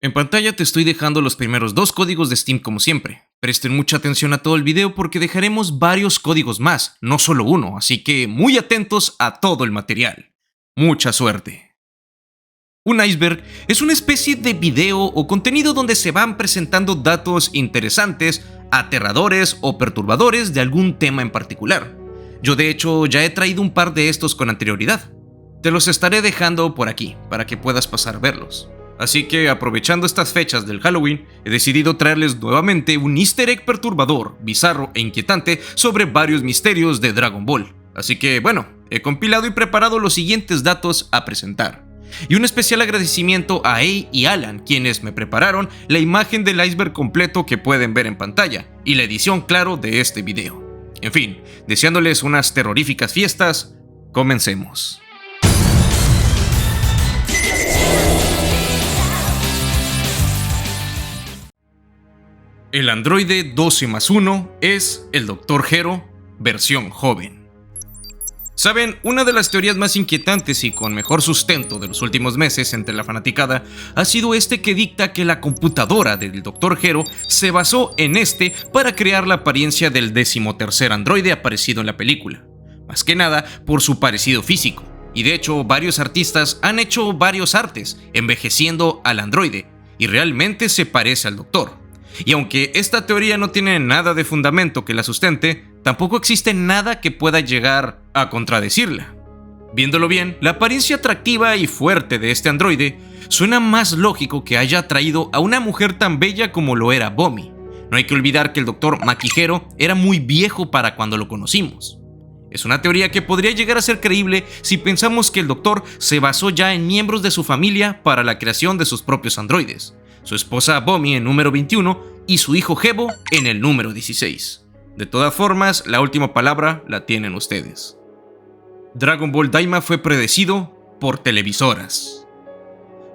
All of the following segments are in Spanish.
En pantalla te estoy dejando los primeros dos códigos de Steam como siempre. Presten mucha atención a todo el video porque dejaremos varios códigos más, no solo uno, así que muy atentos a todo el material. Mucha suerte. Un iceberg es una especie de video o contenido donde se van presentando datos interesantes, aterradores o perturbadores de algún tema en particular. Yo de hecho ya he traído un par de estos con anterioridad. Te los estaré dejando por aquí para que puedas pasar a verlos. Así que aprovechando estas fechas del Halloween, he decidido traerles nuevamente un easter egg perturbador, bizarro e inquietante sobre varios misterios de Dragon Ball. Así que bueno, he compilado y preparado los siguientes datos a presentar. Y un especial agradecimiento a Ei y Alan, quienes me prepararon la imagen del iceberg completo que pueden ver en pantalla, y la edición claro de este video. En fin, deseándoles unas terroríficas fiestas, comencemos. El androide 12+1 es el Dr. Gero, versión joven. Saben, una de las teorías más inquietantes y con mejor sustento de los últimos meses entre la fanaticada ha sido este que dicta que la computadora del Dr. Gero se basó en este para crear la apariencia del 13º androide aparecido en la película. Más que nada por su parecido físico, y de hecho varios artistas han hecho varios artes envejeciendo al androide, y realmente se parece al Doctor. Y aunque esta teoría no tiene nada de fundamento que la sustente, tampoco existe nada que pueda llegar a contradecirla. Viéndolo bien, la apariencia atractiva y fuerte de este androide suena más lógico que haya atraído a una mujer tan bella como lo era Bomi. No hay que olvidar que el Dr. Makihiro era muy viejo para cuando lo conocimos. Es una teoría que podría llegar a ser creíble si pensamos que el Doctor se basó ya en miembros de su familia para la creación de sus propios androides. Su esposa Bomi en número 21 y su hijo Gebo en el número 16. De todas formas, la última palabra la tienen ustedes. Dragon Ball Daima fue predecido por televisoras.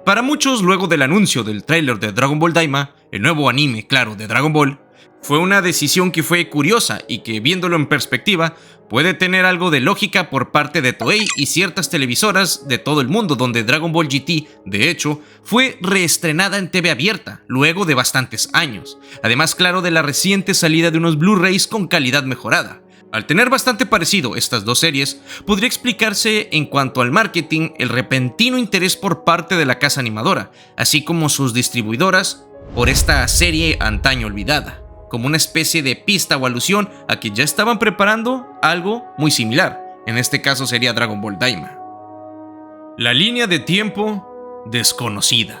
Para muchos, luego del anuncio del tráiler de Dragon Ball Daima, el nuevo anime, claro, de Dragon Ball, fue una decisión que fue curiosa y que, viéndolo en perspectiva, puede tener algo de lógica por parte de Toei y ciertas televisoras de todo el mundo, donde Dragon Ball GT, de hecho, fue reestrenada en TV abierta, luego de bastantes años. Además, claro, de la reciente salida de unos Blu-rays con calidad mejorada. Al tener bastante parecido estas dos series, podría explicarse en cuanto al marketing el repentino interés por parte de la casa animadora, así como sus distribuidoras, por esta serie antaño olvidada, como una especie de pista o alusión a que ya estaban preparando algo muy similar. En este caso sería Dragon Ball Daima. La línea de tiempo desconocida.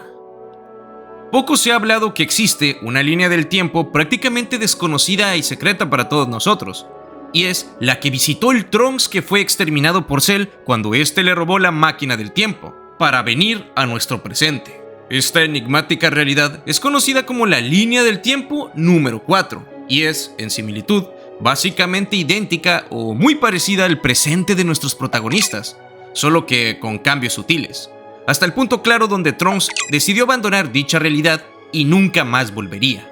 Poco se ha hablado que existe una línea del tiempo prácticamente desconocida y secreta para todos nosotros, y es la que visitó el Trunks que fue exterminado por Cell cuando este le robó la máquina del tiempo, para venir a nuestro presente. Esta enigmática realidad es conocida como la línea del tiempo número 4 y es, en similitud, básicamente idéntica o muy parecida al presente de nuestros protagonistas, solo que con cambios sutiles, hasta el punto claro donde Trunks decidió abandonar dicha realidad y nunca más volvería.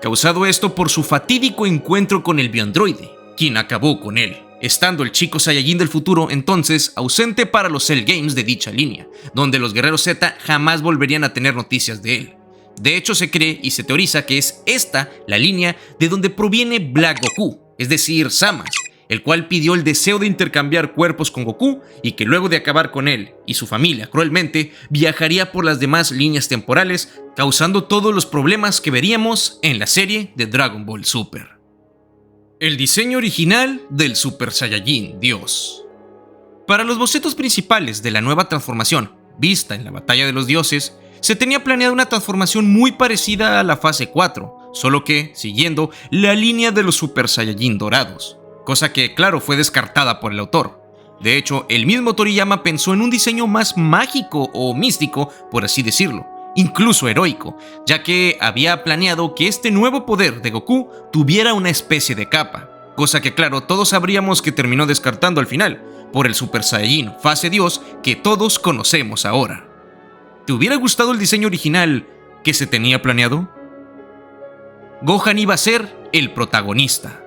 Causado esto por su fatídico encuentro con el bioandroide, quien acabó con él, estando el chico Saiyajin del futuro entonces ausente para los Cell Games de dicha línea, donde los guerreros Z jamás volverían a tener noticias de él. De hecho, se cree y se teoriza que es esta la línea de donde proviene Black Goku, es decir, Zamasu, el cual pidió el deseo de intercambiar cuerpos con Goku y que luego de acabar con él y su familia cruelmente, viajaría por las demás líneas temporales, causando todos los problemas que veríamos en la serie de Dragon Ball Super. El diseño original del Super Saiyajin Dios. Para los bocetos principales de la nueva transformación, vista en la Batalla de los Dioses, se tenía planeada una transformación muy parecida a la fase 4, solo que siguiendo la línea de los Super Saiyajin dorados, cosa que claro fue descartada por el autor. De hecho, el mismo Toriyama pensó en un diseño más mágico o místico, por así decirlo, incluso heroico, ya que había planeado que este nuevo poder de Goku tuviera una especie de capa, cosa que claro todos sabríamos que terminó descartando al final, por el Super Saiyajin fase Dios que todos conocemos ahora. ¿Te hubiera gustado el diseño original que se tenía planeado? Gohan iba a ser el protagonista.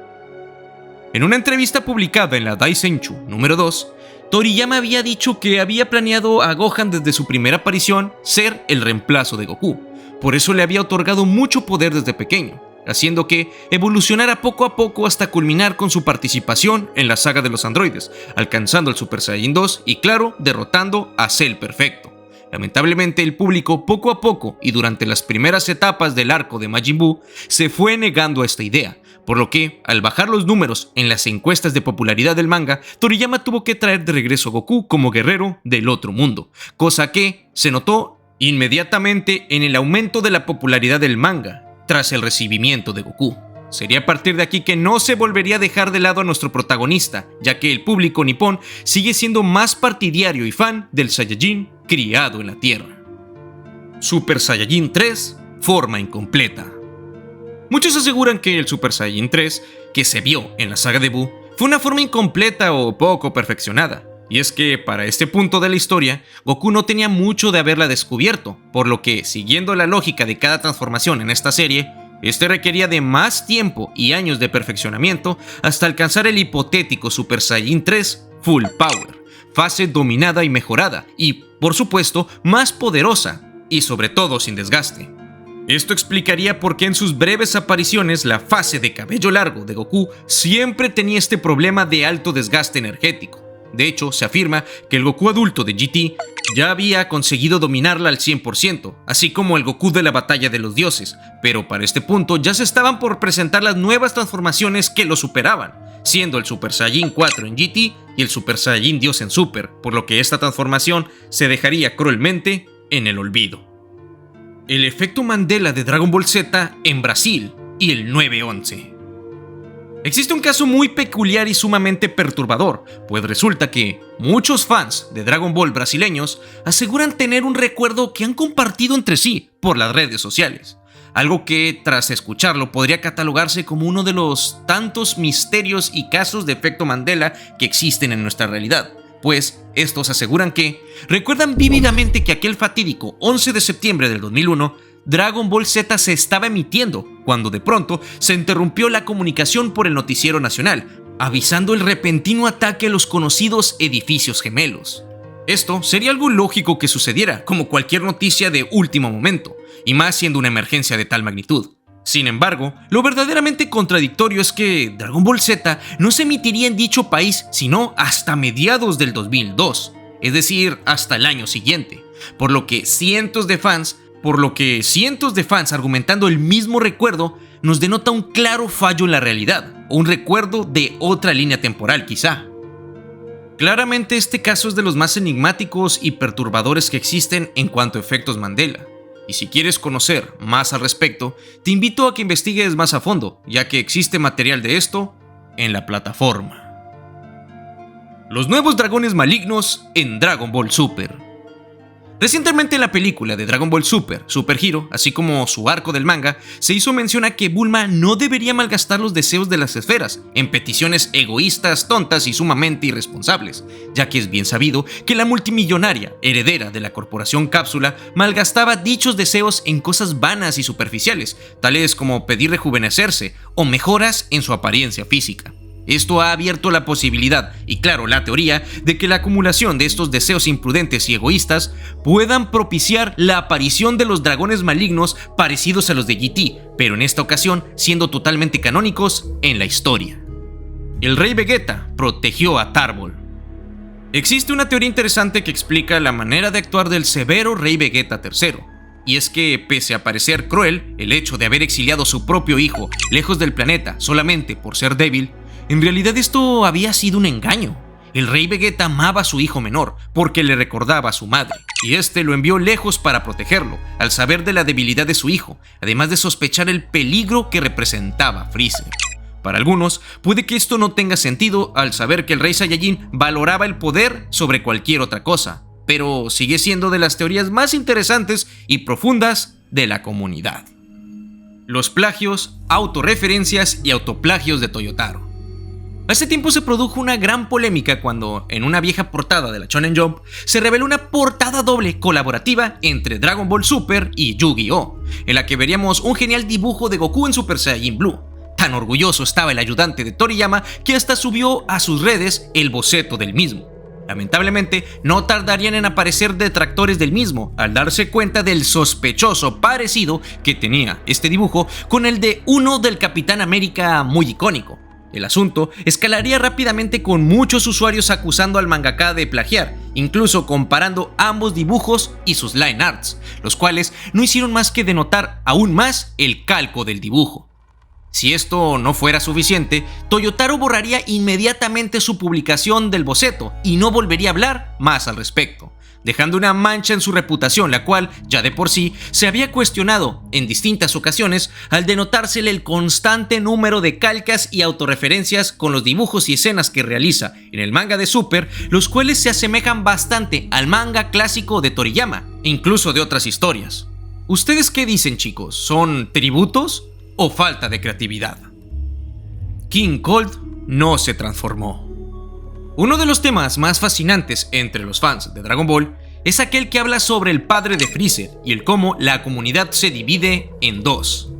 En una entrevista publicada en la Daisenchu número 2, Toriyama había dicho que había planeado a Gohan desde su primera aparición ser el reemplazo de Goku, por eso le había otorgado mucho poder desde pequeño, haciendo que evolucionara poco a poco hasta culminar con su participación en la saga de los androides, alcanzando el Super Saiyajin 2 y claro, derrotando a Cell Perfecto. Lamentablemente el público poco a poco y durante las primeras etapas del arco de Majin Buu se fue negando a esta idea, por lo que, al bajar los números en las encuestas de popularidad del manga, Toriyama tuvo que traer de regreso a Goku como guerrero del otro mundo, cosa que se notó inmediatamente en el aumento de la popularidad del manga tras el recibimiento de Goku. Sería a partir de aquí que no se volvería a dejar de lado a nuestro protagonista, ya que el público nipón sigue siendo más partidario y fan del Saiyajin criado en la Tierra. Super Saiyajin 3, forma incompleta. Muchos aseguran que el Super Saiyajin 3, que se vio en la saga de Buu, fue una forma incompleta o poco perfeccionada. Y es que para este punto de la historia, Goku no tenía mucho de haberla descubierto, por lo que, siguiendo la lógica de cada transformación en esta serie, este requería de más tiempo y años de perfeccionamiento hasta alcanzar el hipotético Super Saiyajin 3 Full Power, fase dominada y mejorada, y, por supuesto, más poderosa, y sobre todo sin desgaste. Esto explicaría por qué en sus breves apariciones la fase de cabello largo de Goku siempre tenía este problema de alto desgaste energético. De hecho, se afirma que el Goku adulto de GT ya había conseguido dominarla al 100%, así como el Goku de la Batalla de los Dioses, pero para este punto ya se estaban por presentar las nuevas transformaciones que lo superaban, siendo el Super Saiyajin 4 en GT y el Super Saiyajin Dios en Super, por lo que esta transformación se dejaría cruelmente en el olvido. El efecto Mandela de Dragon Ball Z en Brasil y el 9-11. Existe un caso muy peculiar y sumamente perturbador, pues resulta que muchos fans de Dragon Ball brasileños aseguran tener un recuerdo que han compartido entre sí por las redes sociales, algo que tras escucharlo podría catalogarse como uno de los tantos misterios y casos de efecto Mandela que existen en nuestra realidad, pues estos aseguran que recuerdan vívidamente que aquel fatídico 11 de septiembre del 2001 Dragon Ball Z se estaba emitiendo, cuando de pronto se interrumpió la comunicación por el noticiero nacional, avisando el repentino ataque a los conocidos edificios gemelos. Esto sería algo lógico que sucediera, como cualquier noticia de último momento, y más siendo una emergencia de tal magnitud. Sin embargo, lo verdaderamente contradictorio es que Dragon Ball Z no se emitiría en dicho país sino hasta mediados del 2002, es decir, hasta el año siguiente, por lo que cientos de fans argumentando el mismo recuerdo nos denota un claro fallo en la realidad, o un recuerdo de otra línea temporal quizá. Claramente este caso es de los más enigmáticos y perturbadores que existen en cuanto a efectos Mandela, y si quieres conocer más al respecto, te invito a que investigues más a fondo, ya que existe material de esto en la plataforma. Los nuevos dragones malignos en Dragon Ball Super. Recientemente en la película de Dragon Ball Super, Super Hero, así como su arco del manga, se hizo mención a que Bulma no debería malgastar los deseos de las esferas en peticiones egoístas, tontas y sumamente irresponsables, ya que es bien sabido que la multimillonaria, heredera de la corporación Cápsula, malgastaba dichos deseos en cosas vanas y superficiales, tales como pedir rejuvenecerse o mejoras en su apariencia física. Esto ha abierto la posibilidad, y claro, la teoría, de que la acumulación de estos deseos imprudentes y egoístas puedan propiciar la aparición de los dragones malignos parecidos a los de GT, pero en esta ocasión siendo totalmente canónicos en la historia. El Rey Vegeta protegió a Tarbol. Existe una teoría interesante que explica la manera de actuar del severo Rey Vegeta III. Y es que, pese a parecer cruel, el hecho de haber exiliado a su propio hijo lejos del planeta solamente por ser débil, en realidad esto había sido un engaño. El Rey Vegeta amaba a su hijo menor porque le recordaba a su madre, y este lo envió lejos para protegerlo, al saber de la debilidad de su hijo, además de sospechar el peligro que representaba Freezer. Para algunos, puede que esto no tenga sentido al saber que el Rey Saiyajin valoraba el poder sobre cualquier otra cosa, pero sigue siendo de las teorías más interesantes y profundas de la comunidad. Los plagios, autorreferencias y autoplagios de Toyotaro. Hace tiempo se produjo una gran polémica cuando, en una vieja portada de la Shonen Jump, se reveló una portada doble colaborativa entre Dragon Ball Super y Yu-Gi-Oh!, en la que veríamos un genial dibujo de Goku en Super Saiyajin Blue. Tan orgulloso estaba el ayudante de Toriyama que hasta subió a sus redes el boceto del mismo. Lamentablemente, no tardarían en aparecer detractores del mismo al darse cuenta del sospechoso parecido que tenía este dibujo con el de uno del Capitán América muy icónico. El asunto escalaría rápidamente con muchos usuarios acusando al mangaka de plagiar, incluso comparando ambos dibujos y sus line arts, los cuales no hicieron más que denotar aún más el calco del dibujo. Si esto no fuera suficiente, Toyotaro borraría inmediatamente su publicación del boceto y no volvería a hablar más al respecto, dejando una mancha en su reputación, la cual ya de por sí se había cuestionado en distintas ocasiones al denotársele el constante número de calcas y autorreferencias con los dibujos y escenas que realiza en el manga de Super, los cuales se asemejan bastante al manga clásico de Toriyama, e incluso de otras historias. ¿Ustedes qué dicen, chicos? ¿Son tributos o falta de creatividad? King Cold no se transformó. Uno de los temas más fascinantes entre los fans de Dragon Ball es aquel que habla sobre el padre de Freezer y el cómo la comunidad se divide en dos.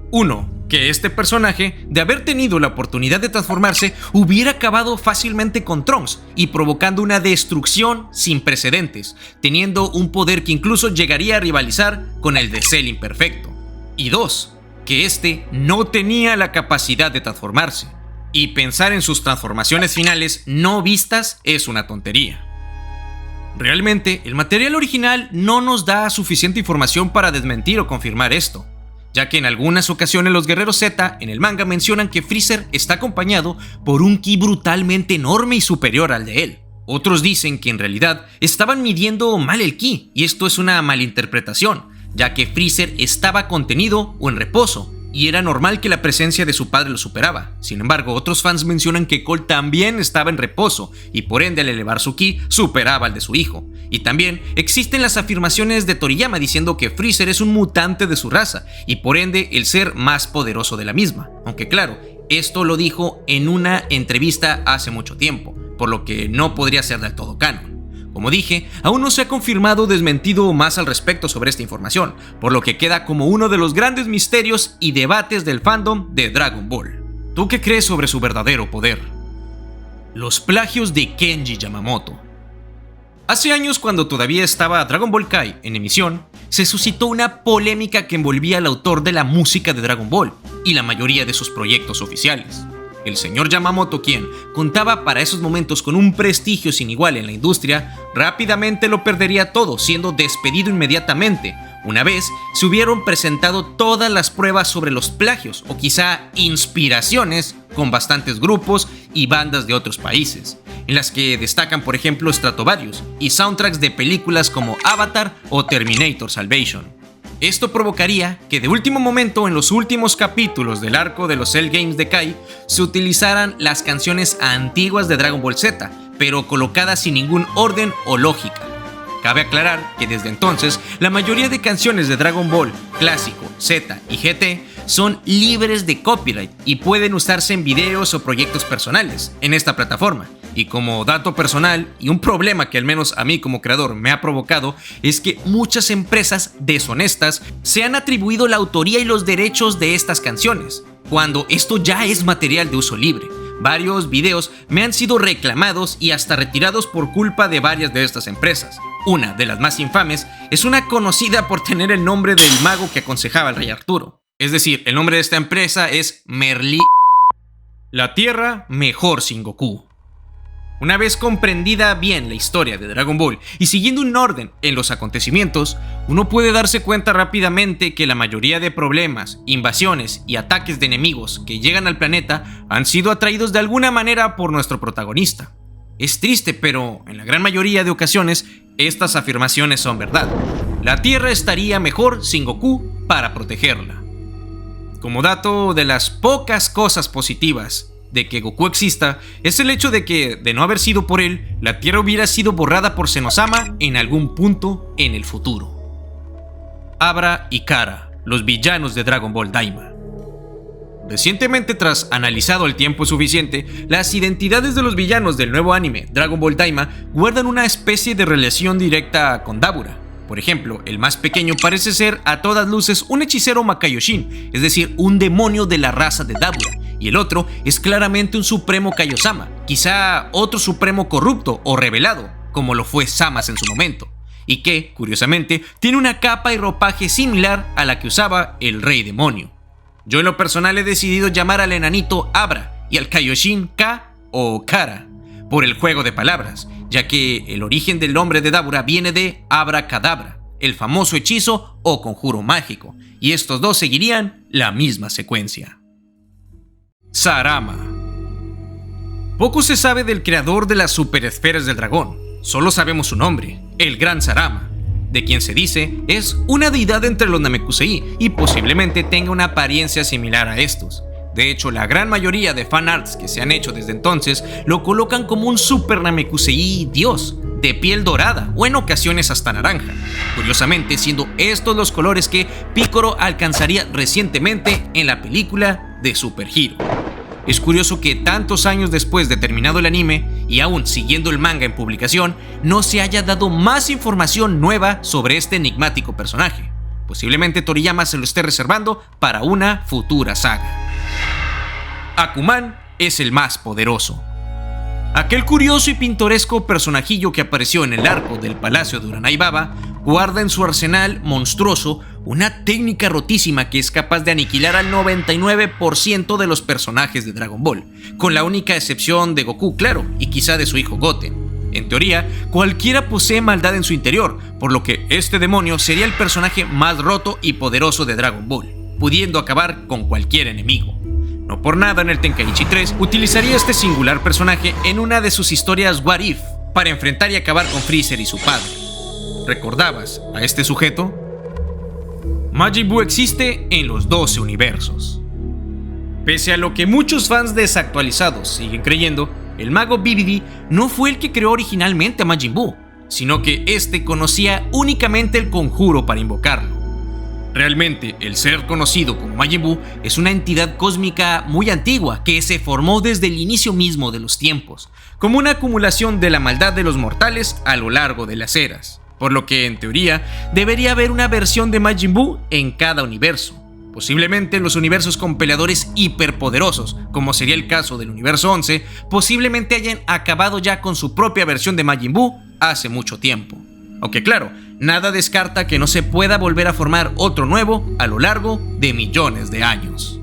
Uno, que este personaje, de haber tenido la oportunidad de transformarse, hubiera acabado fácilmente con Trunks y provocando una destrucción sin precedentes, teniendo un poder que incluso llegaría a rivalizar con el de Cell imperfecto. Y dos, que este no tenía la capacidad de transformarse, y pensar en sus transformaciones finales no vistas es una tontería. Realmente, el material original no nos da suficiente información para desmentir o confirmar esto, ya que en algunas ocasiones los guerreros Z en el manga mencionan que Freezer está acompañado por un ki brutalmente enorme y superior al de él. Otros dicen que en realidad estaban midiendo mal el ki, y esto es una malinterpretación, ya que Freezer estaba contenido o en reposo, y era normal que la presencia de su padre lo superaba. Sin embargo, otros fans mencionan que Cole también estaba en reposo, y por ende al elevar su ki, superaba al de su hijo. Y también existen las afirmaciones de Toriyama diciendo que Freezer es un mutante de su raza, y por ende el ser más poderoso de la misma. Aunque claro, esto lo dijo en una entrevista hace mucho tiempo, por lo que no podría ser del todo canon. Como dije, aún no se ha confirmado o desmentido más al respecto sobre esta información, por lo que queda como uno de los grandes misterios y debates del fandom de Dragon Ball. ¿Tú qué crees sobre su verdadero poder? Los plagios de Kenji Yamamoto. Hace años, cuando todavía estaba Dragon Ball Kai en emisión, se suscitó una polémica que envolvía al autor de la música de Dragon Ball y la mayoría de sus proyectos oficiales. El señor Yamamoto, quien contaba para esos momentos con un prestigio sin igual en la industria, rápidamente lo perdería todo, siendo despedido inmediatamente, una vez se hubieron presentado todas las pruebas sobre los plagios o quizá inspiraciones con bastantes grupos y bandas de otros países, en las que destacan por ejemplo Stratovarius y soundtracks de películas como Avatar o Terminator Salvation. Esto provocaría que de último momento en los últimos capítulos del arco de los Cell Games de Kai se utilizaran las canciones antiguas de Dragon Ball Z, pero colocadas sin ningún orden o lógica. Cabe aclarar que desde entonces la mayoría de canciones de Dragon Ball, Clásico, Z y GT son libres de copyright y pueden usarse en videos o proyectos personales en esta plataforma. Y como dato personal, y un problema que al menos a mí como creador me ha provocado, es que muchas empresas deshonestas se han atribuido la autoría y los derechos de estas canciones, cuando esto ya es material de uso libre. Varios videos me han sido reclamados y hasta retirados por culpa de varias de estas empresas. Una de las más infames es una conocida por tener el nombre del mago que aconsejaba al rey Arturo. Es decir, el nombre de esta empresa es Merlí. La Tierra mejor sin Goku. Una vez comprendida bien la historia de Dragon Ball y siguiendo un orden en los acontecimientos, uno puede darse cuenta rápidamente que la mayoría de problemas, invasiones y ataques de enemigos que llegan al planeta han sido atraídos de alguna manera por nuestro protagonista. Es triste, pero en la gran mayoría de ocasiones estas afirmaciones son verdad. La Tierra estaría mejor sin Goku para protegerla. Como dato de las pocas cosas positivas de que Goku exista, es el hecho de que, de no haber sido por él, la Tierra hubiera sido borrada por Zenosama en algún punto en el futuro. Abra y Kara, los villanos de Dragon Ball Daima. Recientemente, tras analizado el tiempo suficiente, las identidades de los villanos del nuevo anime Dragon Ball Daima guardan una especie de relación directa con Dabura. Por ejemplo, el más pequeño parece ser a todas luces un hechicero Makaioshin, es decir, un demonio de la raza de Dabura, y el otro es claramente un supremo Kaiosama, quizá otro supremo corrupto o revelado, como lo fue Samas en su momento, y que, curiosamente, tiene una capa y ropaje similar a la que usaba el Rey Demonio. Yo en lo personal he decidido llamar al enanito Abra y al Kaioshin Ka o Kara, por el juego de palabras, ya que el origen del nombre de Dabura viene de Abracadabra, el famoso hechizo o conjuro mágico, y estos dos seguirían la misma secuencia. Sarama. Poco se sabe del creador de las superesferas del dragón, solo sabemos su nombre, el Gran Sarama, de quien se dice es una deidad entre los Namekusei y posiblemente tenga una apariencia similar a estos. De hecho, la gran mayoría de fanarts que se han hecho desde entonces lo colocan como un super Namekusei dios, de piel dorada o en ocasiones hasta naranja, curiosamente siendo estos los colores que Picoro alcanzaría recientemente en la película de Super Hero. Es curioso que tantos años después de terminado el anime y aún siguiendo el manga en publicación, no se haya dado más información nueva sobre este enigmático personaje. Posiblemente Toriyama se lo esté reservando para una futura saga. Akuman es el más poderoso. Aquel curioso y pintoresco personajillo que apareció en el arco del Palacio de Uranai Baba guarda en su arsenal monstruoso una técnica rotísima que es capaz de aniquilar al 99% de los personajes de Dragon Ball, con la única excepción de Goku, claro, y quizá de su hijo Goten. En teoría, cualquiera posee maldad en su interior, por lo que este demonio sería el personaje más roto y poderoso de Dragon Ball, pudiendo acabar con cualquier enemigo. No por nada en el Tenkaichi 3 utilizaría este singular personaje en una de sus historias What If para enfrentar y acabar con Freezer y su padre. ¿Recordabas a este sujeto? Majin Buu existe en los 12 universos. Pese a lo que muchos fans desactualizados siguen creyendo, el mago Bibidi no fue el que creó originalmente a Majin Buu, sino que este conocía únicamente el conjuro para invocarlo. Realmente, el ser conocido como Majin Buu es una entidad cósmica muy antigua que se formó desde el inicio mismo de los tiempos, como una acumulación de la maldad de los mortales a lo largo de las eras, por lo que en teoría debería haber una versión de Majin Buu en cada universo, posiblemente en los universos con peleadores hiperpoderosos, como sería el caso del universo 11, posiblemente hayan acabado ya con su propia versión de Majin Buu hace mucho tiempo. Aunque claro, nada descarta que no se pueda volver a formar otro nuevo a lo largo de millones de años.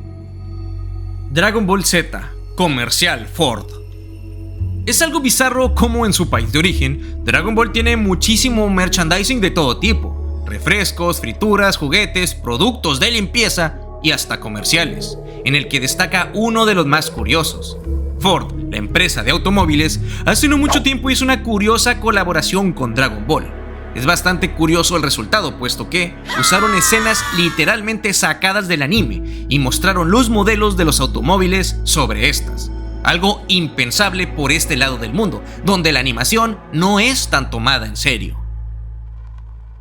Dragon Ball Z, comercial Ford. Es algo bizarro como en su país de origen, Dragon Ball tiene muchísimo merchandising de todo tipo, refrescos, frituras, juguetes, productos de limpieza y hasta comerciales, en el que destaca uno de los más curiosos. Ford, la empresa de automóviles, hace no mucho tiempo hizo una curiosa colaboración con Dragon Ball. Es bastante curioso el resultado, puesto que usaron escenas literalmente sacadas del anime y mostraron los modelos de los automóviles sobre estas. Algo impensable por este lado del mundo, donde la animación no es tan tomada en serio.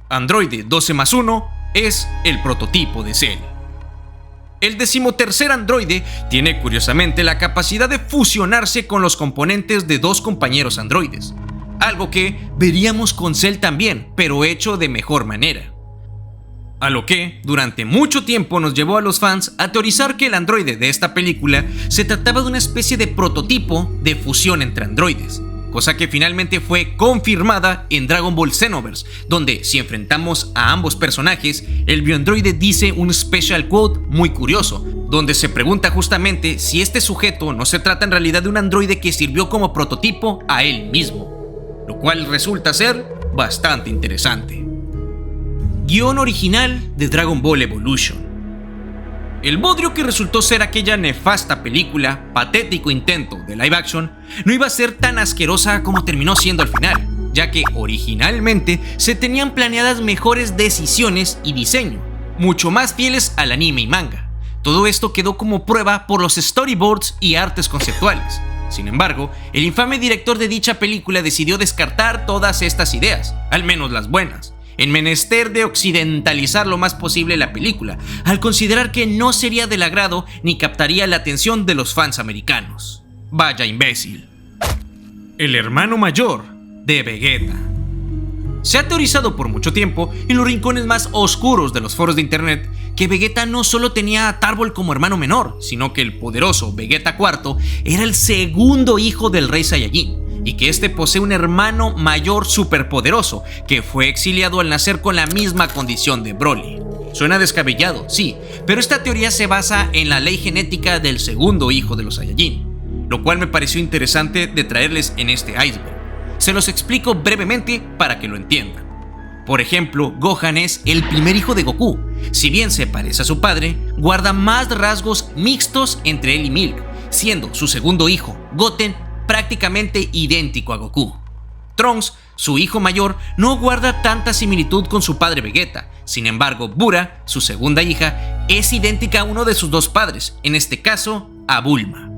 Androide 12+1 es el prototipo de Cell. El 13º androide tiene curiosamente la capacidad de fusionarse con los componentes de dos compañeros androides, algo que veríamos con Cell también, pero hecho de mejor manera. A lo que, durante mucho tiempo nos llevó a los fans a teorizar que el androide de esta película se trataba de una especie de prototipo de fusión entre androides, cosa que finalmente fue confirmada en Dragon Ball Xenoverse, donde si enfrentamos a ambos personajes, el bioandroide dice un special quote muy curioso, donde se pregunta justamente si este sujeto no se trata en realidad de un androide que sirvió como prototipo a él mismo, lo cual resulta ser bastante interesante. Guión original de Dragon Ball Evolution. El bodrio que resultó ser aquella nefasta película, patético intento de live action, no iba a ser tan asquerosa como terminó siendo al final, ya que originalmente se tenían planeadas mejores decisiones y diseño, mucho más fieles al anime y manga. Todo esto quedó como prueba por los storyboards y artes conceptuales. Sin embargo, el infame director de dicha película decidió descartar todas estas ideas, al menos las buenas, en menester de occidentalizar lo más posible la película, al considerar que no sería del agrado ni captaría la atención de los fans americanos. Vaya imbécil. El hermano mayor de Vegeta. Se ha teorizado por mucho tiempo, en los rincones más oscuros de los foros de internet, que Vegeta no solo tenía a Tarball como hermano menor, sino que el poderoso Vegeta IV era el segundo hijo del rey Saiyajin, y que este posee un hermano mayor superpoderoso, que fue exiliado al nacer con la misma condición de Broly. Suena descabellado, sí, pero esta teoría se basa en la ley genética del segundo hijo de los Saiyajin, lo cual me pareció interesante de traerles en este iceberg. Se los explico brevemente para que lo entiendan. Por ejemplo, Gohan es el primer hijo de Goku. Si bien se parece a su padre, guarda más rasgos mixtos entre él y Milk, siendo su segundo hijo, Goten, prácticamente idéntico a Goku. Trunks, su hijo mayor, no guarda tanta similitud con su padre Vegeta. Sin embargo, Bura, su segunda hija, es idéntica a uno de sus dos padres, en este caso, a Bulma.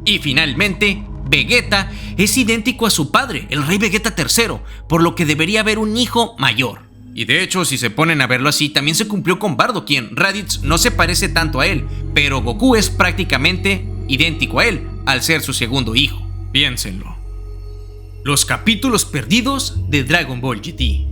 Y finalmente, Vegeta es idéntico a su padre, el rey Vegeta III, por lo que debería haber un hijo mayor. Y de hecho, si se ponen a verlo así, también se cumplió con Bardo, quien Raditz no se parece tanto a él, pero Goku es prácticamente idéntico a él, al ser su segundo hijo. Piénsenlo. Los capítulos perdidos de Dragon Ball GT.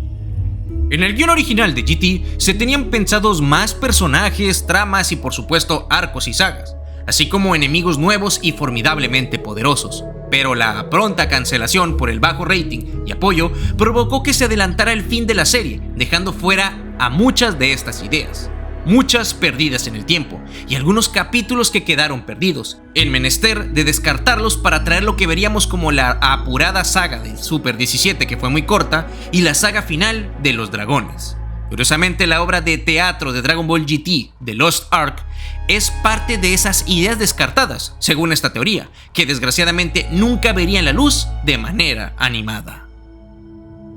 En el guión original de GT se tenían pensados más personajes, tramas y por supuesto arcos y sagas, así como enemigos nuevos y formidablemente poderosos, pero la pronta cancelación por el bajo rating y apoyo provocó que se adelantara el fin de la serie, dejando fuera a muchas de estas ideas, muchas perdidas en el tiempo, y algunos capítulos que quedaron perdidos, en menester de descartarlos para traer lo que veríamos como la apurada saga del Super 17, que fue muy corta, y la saga final de los dragones. Curiosamente, la obra de teatro de Dragon Ball GT, The Lost Ark, es parte de esas ideas descartadas, según esta teoría, que desgraciadamente nunca verían la luz de manera animada.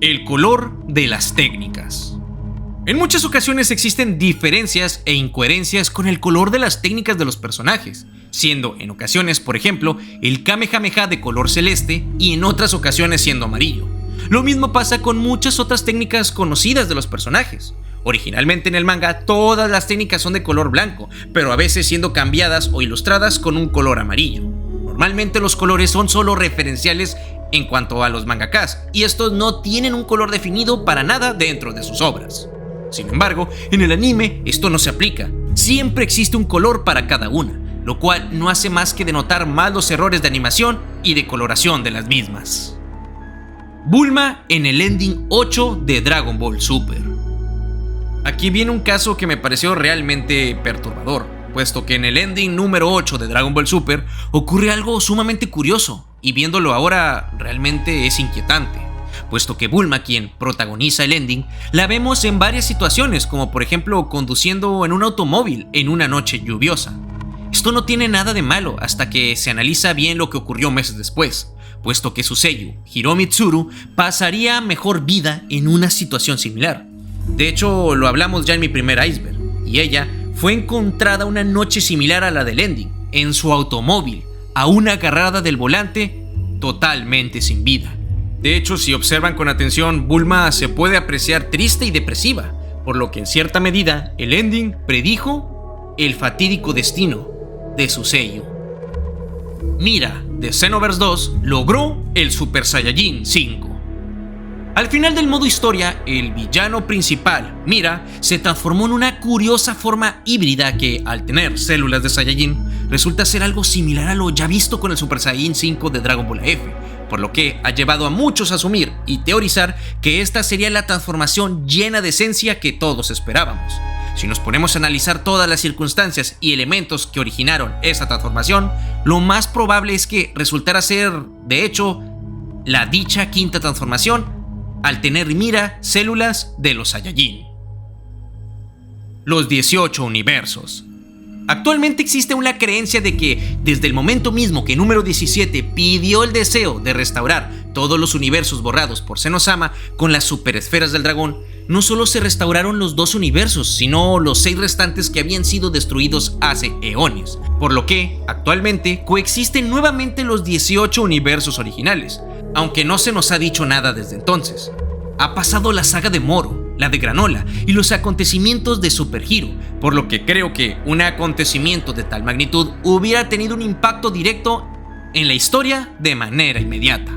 El color de las técnicas. En muchas ocasiones existen diferencias e incoherencias con el color de las técnicas de los personajes, siendo en ocasiones, por ejemplo, el Kamehameha de color celeste y en otras ocasiones siendo amarillo. Lo mismo pasa con muchas otras técnicas conocidas de los personajes. Originalmente en el manga todas las técnicas son de color blanco, pero a veces siendo cambiadas o ilustradas con un color amarillo. Normalmente los colores son solo referenciales en cuanto a los mangakas, y estos no tienen un color definido para nada dentro de sus obras. Sin embargo, en el anime esto no se aplica, siempre existe un color para cada una, lo cual no hace más que denotar más los errores de animación y de coloración de las mismas. Bulma en el ending 8 de Dragon Ball Super. Aquí viene un caso que me pareció realmente perturbador, puesto que en el ending número 8 de Dragon Ball Super ocurre algo sumamente curioso, y viéndolo ahora realmente es inquietante, puesto que Bulma, quien protagoniza el ending, la vemos en varias situaciones, como por ejemplo conduciendo en un automóvil en una noche lluviosa. Esto no tiene nada de malo hasta que se analiza bien lo que ocurrió meses después, puesto que su seiyū, Hiromi Tsuru, pasaría mejor vida en una situación similar. De hecho, lo hablamos ya en mi primer iceberg, y ella fue encontrada una noche similar a la del ending, en su automóvil, aún agarrada del volante, totalmente sin vida. De hecho, si observan con atención, Bulma se puede apreciar triste y depresiva, por lo que en cierta medida el ending predijo el fatídico destino de su seiyū. Mira, de Xenoverse 2, logró el Super Saiyajin 5. Al final del modo historia, el villano principal, Mira, se transformó en una curiosa forma híbrida que, al tener células de Saiyajin, resulta ser algo similar a lo ya visto con el Super Saiyajin 5 de Dragon Ball F, por lo que ha llevado a muchos a asumir y teorizar que esta sería la transformación llena de esencia que todos esperábamos. Si nos ponemos a analizar todas las circunstancias y elementos que originaron esa transformación, lo más probable es que resultara ser, de hecho, la dicha quinta transformación, al tener Mira células de los Saiyajin. Los 18 universos. Actualmente existe una creencia de que, desde el momento mismo que número 17 pidió el deseo de restaurar todos los universos borrados por Zenosama con las superesferas del dragón, no solo se restauraron los 2 universos, sino los 6 restantes que habían sido destruidos hace eones, por lo que, actualmente, coexisten nuevamente los 18 universos originales, aunque no se nos ha dicho nada desde entonces. Ha pasado la saga de Moro, la de Granola y los acontecimientos de Super Hero, por lo que creo que un acontecimiento de tal magnitud hubiera tenido un impacto directo en la historia de manera inmediata.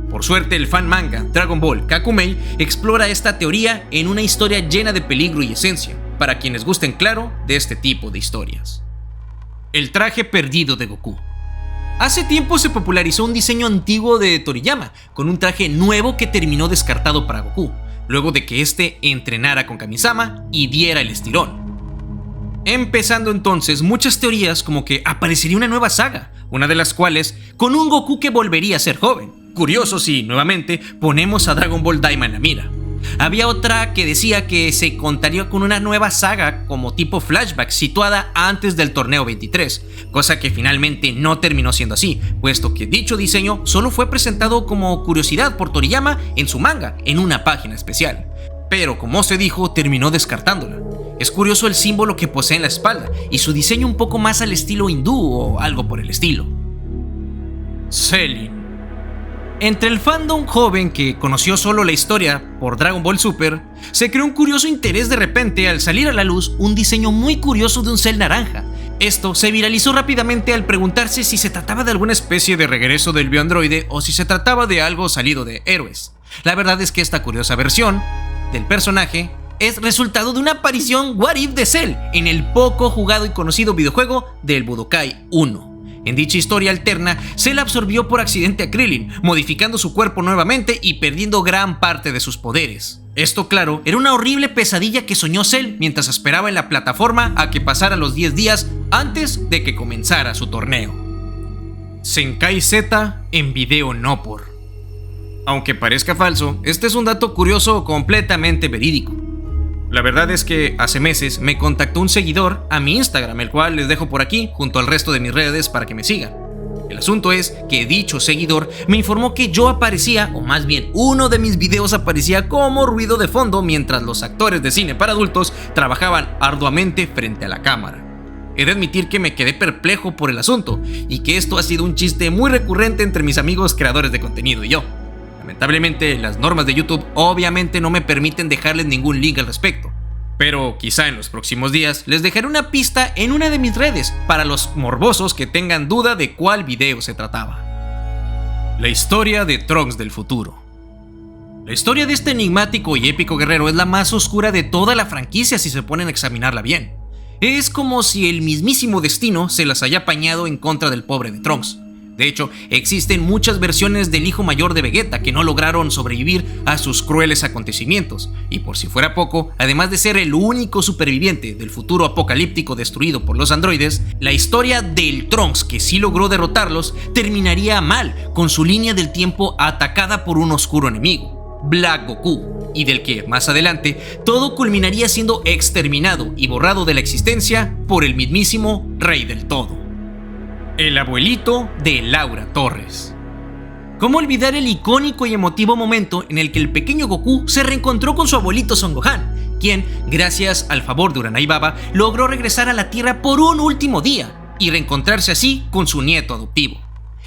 Por suerte, el fan manga Dragon Ball Kakumei explora esta teoría en una historia llena de peligro y esencia, para quienes gusten claro de este tipo de historias. El traje perdido de Goku. Hace tiempo se popularizó un diseño antiguo de Toriyama, con un traje nuevo que terminó descartado para Goku, luego de que este entrenara con Kamisama y diera el estirón. Empezando entonces muchas teorías como que aparecería una nueva saga, una de las cuales con un Goku que volvería a ser joven. Curioso si, nuevamente, ponemos a Dragon Ball Daima en la mira. Había otra que decía que se contaría con una nueva saga como tipo flashback situada antes del torneo 23, cosa que finalmente no terminó siendo así, puesto que dicho diseño solo fue presentado como curiosidad por Toriyama en su manga, en una página especial. Pero como se dijo, terminó descartándola. Es curioso el símbolo que posee en la espalda y su diseño un poco más al estilo hindú o algo por el estilo. Cellin. Entre el fandom joven que conoció solo la historia por Dragon Ball Super, se creó un curioso interés de repente al salir a la luz un diseño muy curioso de un Cell naranja. Esto se viralizó rápidamente al preguntarse si se trataba de alguna especie de regreso del bioandroide o si se trataba de algo salido de Héroes. La verdad es que esta curiosa versión del personaje es resultado de una aparición What If de Cell en el poco jugado y conocido videojuego del Budokai 1. En dicha historia alterna, Cell absorbió por accidente a Krillin, modificando su cuerpo nuevamente y perdiendo gran parte de sus poderes. Esto, claro, era una horrible pesadilla que soñó Cell mientras esperaba en la plataforma a que pasaran los 10 días antes de que comenzara su torneo. Zenkai Z en video no por. Aunque parezca falso, este es un dato curioso completamente verídico. La verdad es que hace meses me contactó un seguidor a mi Instagram, el cual les dejo por aquí junto al resto de mis redes para que me sigan. El asunto es que dicho seguidor me informó que yo aparecía, o más bien uno de mis videos aparecía como ruido de fondo mientras los actores de cine para adultos trabajaban arduamente frente a la cámara. He de admitir que me quedé perplejo por el asunto y que esto ha sido un chiste muy recurrente entre mis amigos creadores de contenido y yo. Lamentablemente, las normas de YouTube obviamente no me permiten dejarles ningún link al respecto, pero quizá en los próximos días les dejaré una pista en una de mis redes para los morbosos que tengan duda de cuál video se trataba. La historia de Trunks del futuro. La historia de este enigmático y épico guerrero es la más oscura de toda la franquicia si se ponen a examinarla bien. Es como si el mismísimo destino se las haya apañado en contra del pobre de Trunks. De hecho, existen muchas versiones del hijo mayor de Vegeta que no lograron sobrevivir a sus crueles acontecimientos, y por si fuera poco, además de ser el único superviviente del futuro apocalíptico destruido por los androides, la historia del Trunks que sí logró derrotarlos terminaría mal, con su línea del tiempo atacada por un oscuro enemigo, Black Goku, y del que, más adelante, todo culminaría siendo exterminado y borrado de la existencia por el mismísimo Rey del Todo. El abuelito de Laura Torres. ¿Cómo olvidar el icónico y emotivo momento en el que el pequeño Goku se reencontró con su abuelito Son Gohan, quien, gracias al favor de Uranai Baba, logró regresar a la Tierra por un último día y reencontrarse así con su nieto adoptivo?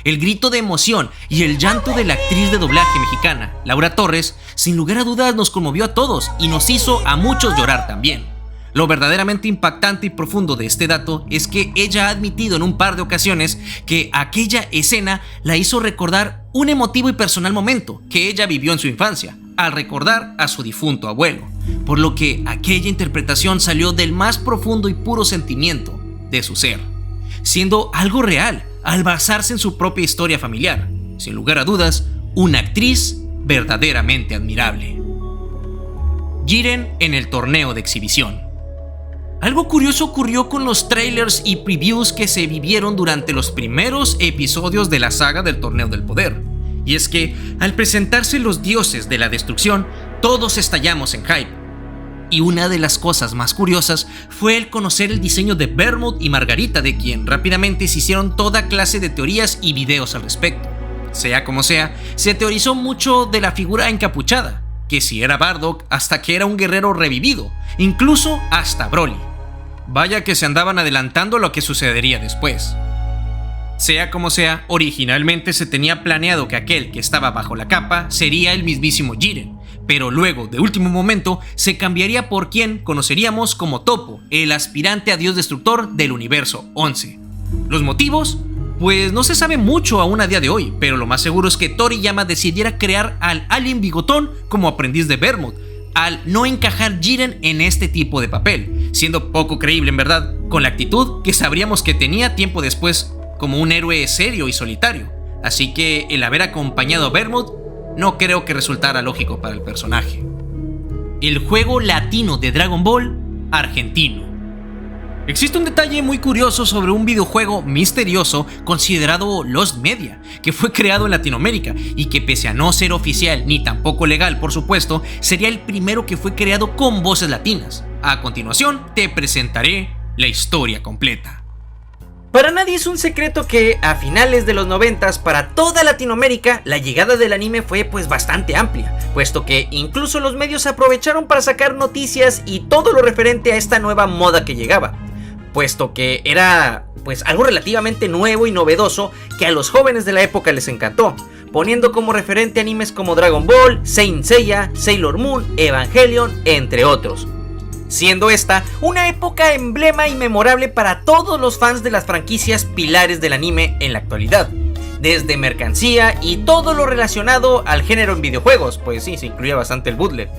El grito de emoción y el llanto de la actriz de doblaje mexicana, Laura Torres, sin lugar a dudas nos conmovió a todos y nos hizo a muchos llorar también. Lo verdaderamente impactante y profundo de este dato es que ella ha admitido en un par de ocasiones que aquella escena la hizo recordar un emotivo y personal momento que ella vivió en su infancia, al recordar a su difunto abuelo, por lo que aquella interpretación salió del más profundo y puro sentimiento de su ser, siendo algo real al basarse en su propia historia familiar. Sin lugar a dudas, una actriz verdaderamente admirable. Jiren en el torneo de exhibición. Algo curioso ocurrió con los trailers y previews que se vivieron durante los primeros episodios de la saga del Torneo del Poder. Y es que, al presentarse los dioses de la destrucción, todos estallamos en hype. Y una de las cosas más curiosas fue el conocer el diseño de Bermud y Margarita, de quien rápidamente se hicieron toda clase de teorías y videos al respecto. Sea como sea, se teorizó mucho de la figura encapuchada, que si era Bardock hasta que era un guerrero revivido, incluso hasta Broly. Vaya que se andaban adelantando lo que sucedería después. Sea como sea, originalmente se tenía planeado que aquel que estaba bajo la capa sería el mismísimo Jiren, pero luego, de último momento, se cambiaría por quien conoceríamos como Toppo, el aspirante a dios destructor del universo 11. ¿Los motivos? Pues no se sabe mucho aún a día de hoy, pero lo más seguro es que Toriyama decidiera crear al alien bigotón como aprendiz de Bermud, al no encajar Jiren en este tipo de papel, siendo poco creíble en verdad, con la actitud que sabríamos que tenía tiempo después como un héroe serio y solitario, así que el haber acompañado a Bermud no creo que resultara lógico para el personaje. El juego latino de Dragon Ball argentino. Existe un detalle muy curioso sobre un videojuego misterioso considerado Lost Media, que fue creado en Latinoamérica y que, pese a no ser oficial ni tampoco legal por supuesto, sería el primero que fue creado con voces latinas. A continuación te presentaré la historia completa. Para nadie es un secreto que a finales de los 90s para toda Latinoamérica la llegada del anime fue pues bastante amplia, puesto que incluso los medios aprovecharon para sacar noticias y todo lo referente a esta nueva moda que llegaba, puesto que era pues algo relativamente nuevo y novedoso que a los jóvenes de la época les encantó, poniendo como referente animes como Dragon Ball, Saint Seiya, Sailor Moon, Evangelion, entre otros. Siendo esta una época emblema y memorable para todos los fans de las franquicias pilares del anime en la actualidad, desde mercancía y todo lo relacionado al género en videojuegos, pues sí, se incluía bastante el bootleg,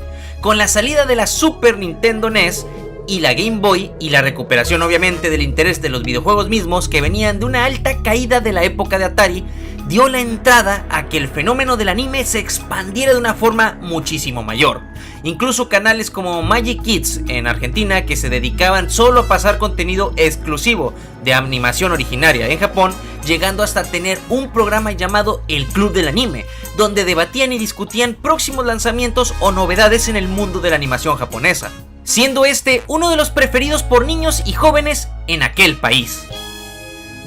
con la salida de la Super Nintendo NES y la Game Boy y la recuperación obviamente del interés de los videojuegos mismos que venían de una alta caída de la época de Atari, dio la entrada a que el fenómeno del anime se expandiera de una forma muchísimo mayor. Incluso canales como Magic Kids en Argentina, que se dedicaban solo a pasar contenido exclusivo de animación originaria en Japón, llegando hasta tener un programa llamado El Club del Anime, donde debatían y discutían próximos lanzamientos o novedades en el mundo de la animación japonesa, siendo este uno de los preferidos por niños y jóvenes en aquel país.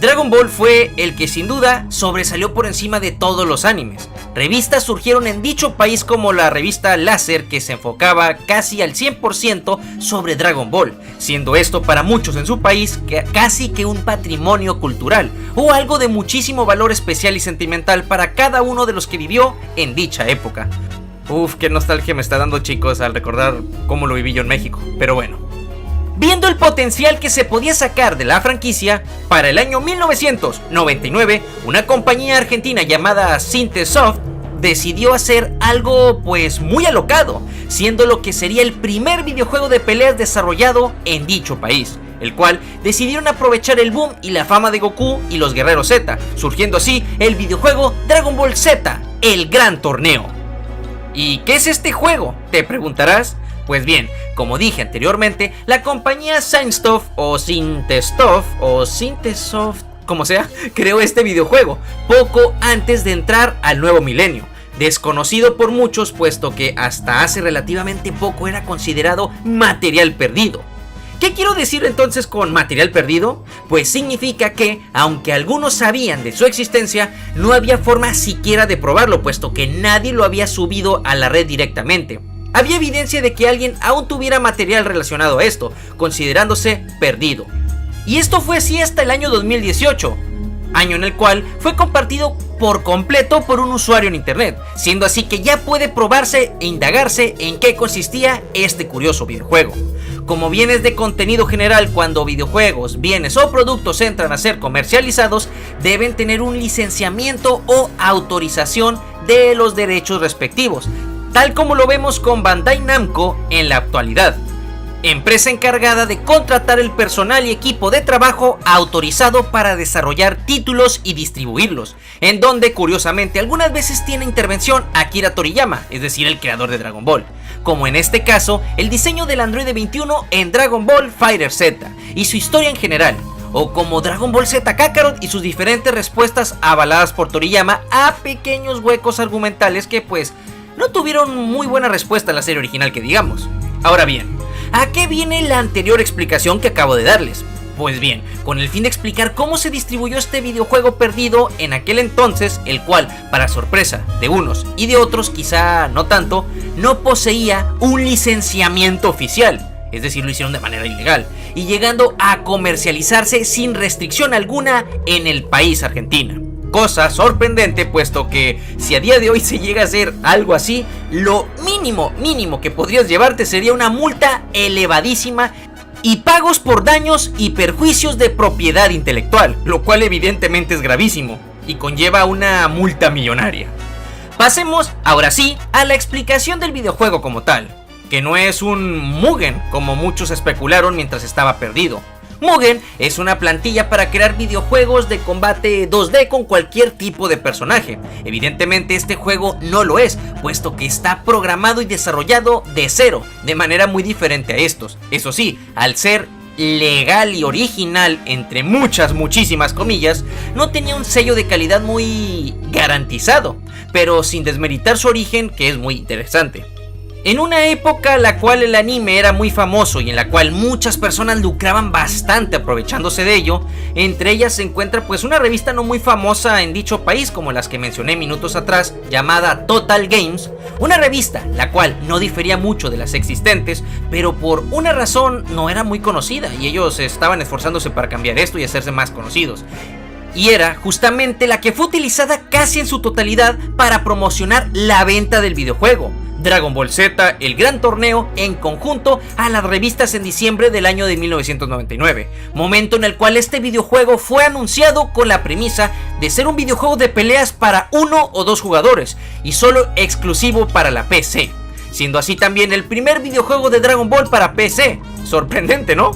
Dragon Ball fue el que sin duda sobresalió por encima de todos los animes. Revistas surgieron en dicho país como la revista Láser, que se enfocaba casi al 100% sobre Dragon Ball, siendo esto para muchos en su país casi que un patrimonio cultural o algo de muchísimo valor especial y sentimental para cada uno de los que vivió en dicha época. Uf, qué nostalgia me está dando, chicos, al recordar cómo lo viví yo en México, pero bueno. Viendo el potencial que se podía sacar de la franquicia, para el año 1999, una compañía argentina llamada Synthesoft decidió hacer algo pues muy alocado, siendo lo que sería el primer videojuego de peleas desarrollado en dicho país, el cual decidieron aprovechar el boom y la fama de Goku y los Guerreros Z, surgiendo así el videojuego Dragon Ball Z, el gran torneo. ¿Y qué es este juego?, te preguntarás. Pues bien, como dije anteriormente, la compañía Synthesoft como sea, creó este videojuego poco antes de entrar al nuevo milenio, desconocido por muchos puesto que hasta hace relativamente poco era considerado material perdido. ¿Qué quiero decir entonces con material perdido? Pues significa que, aunque algunos sabían de su existencia, no había forma siquiera de probarlo, puesto que nadie lo había subido a la red directamente. Había evidencia de que alguien aún tuviera material relacionado a esto, considerándose perdido. Y esto fue así hasta el año 2018, año en el cual fue compartido por completo por un usuario en internet, siendo así que ya puede probarse e indagarse en qué consistía este curioso videojuego. Como bienes de contenido general, cuando videojuegos, bienes o productos entran a ser comercializados, deben tener un licenciamiento o autorización de los derechos respectivos, tal como lo vemos con Bandai Namco en la actualidad, empresa encargada de contratar el personal y equipo de trabajo autorizado para desarrollar títulos y distribuirlos, en donde curiosamente algunas veces tiene intervención Akira Toriyama, es decir, el creador de Dragon Ball, como en este caso el diseño del androide 21 en Dragon Ball FighterZ y su historia en general, o como Dragon Ball Z Kakarot y sus diferentes respuestas avaladas por Toriyama a pequeños huecos argumentales que pues no tuvieron muy buena respuesta en la serie original, que digamos. Ahora bien, ¿a qué viene la anterior explicación que acabo de darles? Pues bien, con el fin de explicar cómo se distribuyó este videojuego perdido en aquel entonces, el cual, para sorpresa de unos y de otros quizá no tanto, no poseía un licenciamiento oficial, es decir, lo hicieron de manera ilegal, y llegando a comercializarse sin restricción alguna en el país Argentina. Cosa sorprendente, puesto que si a día de hoy se llega a hacer algo así, lo mínimo que podrías llevarte sería una multa elevadísima y pagos por daños y perjuicios de propiedad intelectual, lo cual evidentemente es gravísimo y conlleva una multa millonaria. Pasemos, ahora sí, a la explicación del videojuego como tal, que no es un Mugen como muchos especularon mientras estaba perdido. Mugen es una plantilla para crear videojuegos de combate 2D con cualquier tipo de personaje. Evidentemente este juego no lo es, puesto que está programado y desarrollado de cero, de manera muy diferente a estos. Eso sí, al ser legal y original, entre muchísimas comillas, no tenía un sello de calidad muy garantizado, pero sin desmeritar su origen, que es muy interesante. En una época en la cual el anime era muy famoso y en la cual muchas personas lucraban bastante aprovechándose de ello, entre ellas se encuentra pues una revista no muy famosa en dicho país como las que mencioné minutos atrás, llamada Total Games, una revista la cual no difería mucho de las existentes, pero por una razón no era muy conocida y ellos estaban esforzándose para cambiar esto y hacerse más conocidos. Y era justamente la que fue utilizada casi en su totalidad para promocionar la venta del videojuego. Dragon Ball Z, el gran torneo, en conjunto a las revistas en diciembre del año de 1999, momento en el cual este videojuego fue anunciado con la premisa de ser un videojuego de peleas para 1 o 2 jugadores y solo exclusivo para la PC, siendo así también el primer videojuego de Dragon Ball para PC. Sorprendente, ¿no?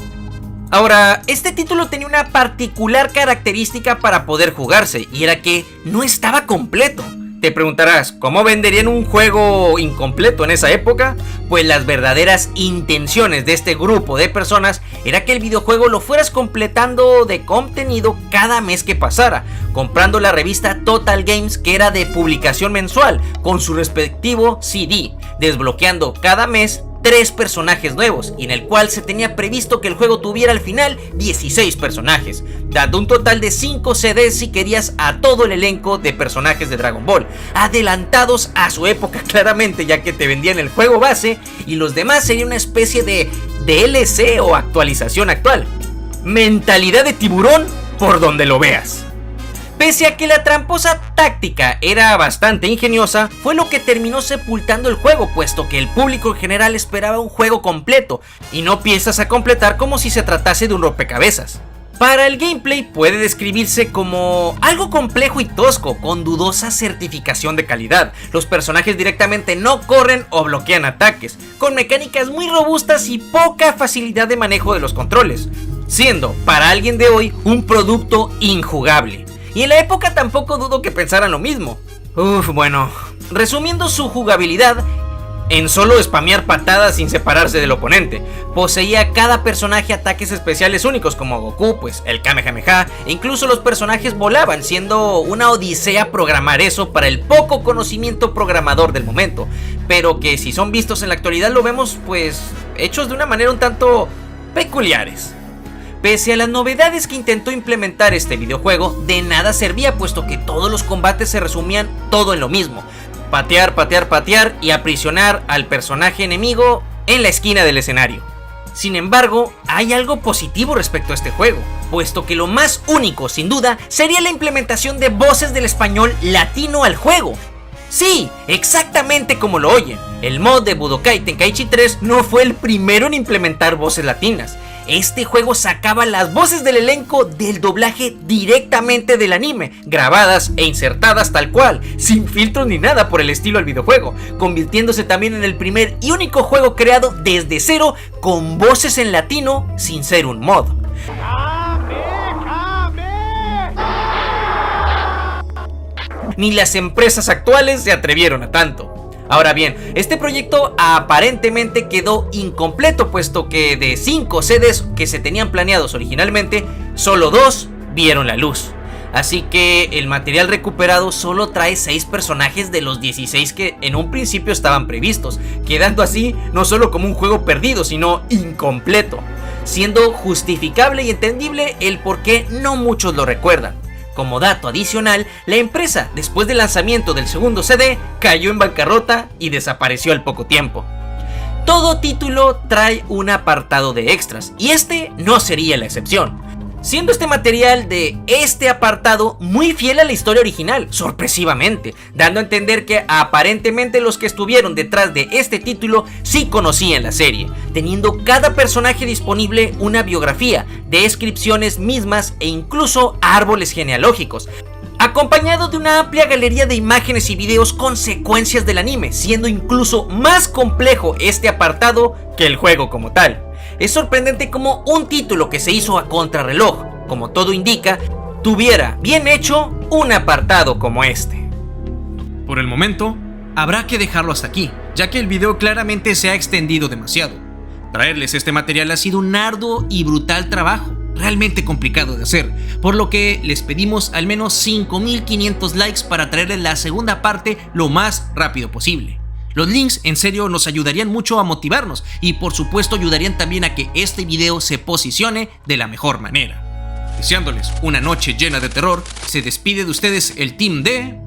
Ahora, este título tenía una particular característica para poder jugarse, y era que no estaba completo. Te preguntarás, ¿cómo venderían un juego incompleto en esa época? Pues las verdaderas intenciones de este grupo de personas era que el videojuego lo fueras completando de contenido cada mes que pasara, comprando la revista Total Games, que era de publicación mensual, con su respectivo CD, desbloqueando cada mes 3 personajes nuevos, y en el cual se tenía previsto que el juego tuviera al final 16 personajes, dando un total de 5 CDs si querías a todo el elenco de personajes de Dragon Ball, adelantados a su época claramente, ya que te vendían el juego base y los demás serían una especie de DLC o actualización actual. Mentalidad de tiburón por donde lo veas. Pese a que la tramposa táctica era bastante ingeniosa, fue lo que terminó sepultando el juego, puesto que el público en general esperaba un juego completo y no piezas a completar como si se tratase de un rompecabezas. Para el gameplay puede describirse como algo complejo y tosco, con dudosa certificación de calidad. Los personajes directamente no corren o bloquean ataques, con mecánicas muy robustas y poca facilidad de manejo de los controles, siendo para alguien de hoy un producto injugable. Y en la época tampoco dudo que pensaran lo mismo. Bueno, resumiendo su jugabilidad, en solo spamear patadas sin separarse del oponente. Poseía cada personaje ataques especiales únicos como Goku, pues el Kamehameha, e incluso los personajes volaban, siendo una odisea programar eso para el poco conocimiento programador del momento, pero que si son vistos en la actualidad lo vemos pues hechos de una manera un tanto peculiares. Pese a las novedades que intentó implementar este videojuego, de nada servía, puesto que todos los combates se resumían todo en lo mismo: patear, patear, patear y aprisionar al personaje enemigo en la esquina del escenario. Sin embargo, hay algo positivo respecto a este juego, puesto que lo más único, sin duda, sería la implementación de voces del español latino al juego. Sí, exactamente como lo oyen, el mod de Budokai Tenkaichi 3 no fue el primero en implementar voces latinas. Este juego sacaba las voces del elenco del doblaje directamente del anime, grabadas e insertadas tal cual, sin filtros ni nada por el estilo al videojuego, convirtiéndose también en el primer y único juego creado desde cero con voces en latino sin ser un mod. Ni las empresas actuales se atrevieron a tanto. Ahora bien, este proyecto aparentemente quedó incompleto, puesto que de 5 CDs que se tenían planeados originalmente, solo 2 vieron la luz. Así que el material recuperado solo trae 6 personajes de los 16 que en un principio estaban previstos, quedando así no solo como un juego perdido, sino incompleto, siendo justificable y entendible el por qué no muchos lo recuerdan. Como dato adicional, la empresa, después del lanzamiento del segundo CD, cayó en bancarrota y desapareció al poco tiempo. Todo título trae un apartado de extras, y este no sería la excepción. siendo este material de este apartado muy fiel a la historia original, sorpresivamente, dando a entender que aparentemente los que estuvieron detrás de este título sí conocían la serie, teniendo cada personaje disponible una biografía, descripciones mismas e incluso árboles genealógicos, acompañado de una amplia galería de imágenes y videos con secuencias del anime, siendo incluso más complejo este apartado que el juego como tal. Es sorprendente cómo un título que se hizo a contrarreloj, como todo indica, tuviera bien hecho un apartado como este. Por el momento, habrá que dejarlo hasta aquí, ya que el video claramente se ha extendido demasiado. Traerles este material ha sido un arduo y brutal trabajo, realmente complicado de hacer, por lo que les pedimos al menos 5500 likes para traerles la segunda parte lo más rápido posible. Los links en serio nos ayudarían mucho a motivarnos y por supuesto ayudarían también a que este video se posicione de la mejor manera. Deseándoles una noche llena de terror, se despide de ustedes el team de...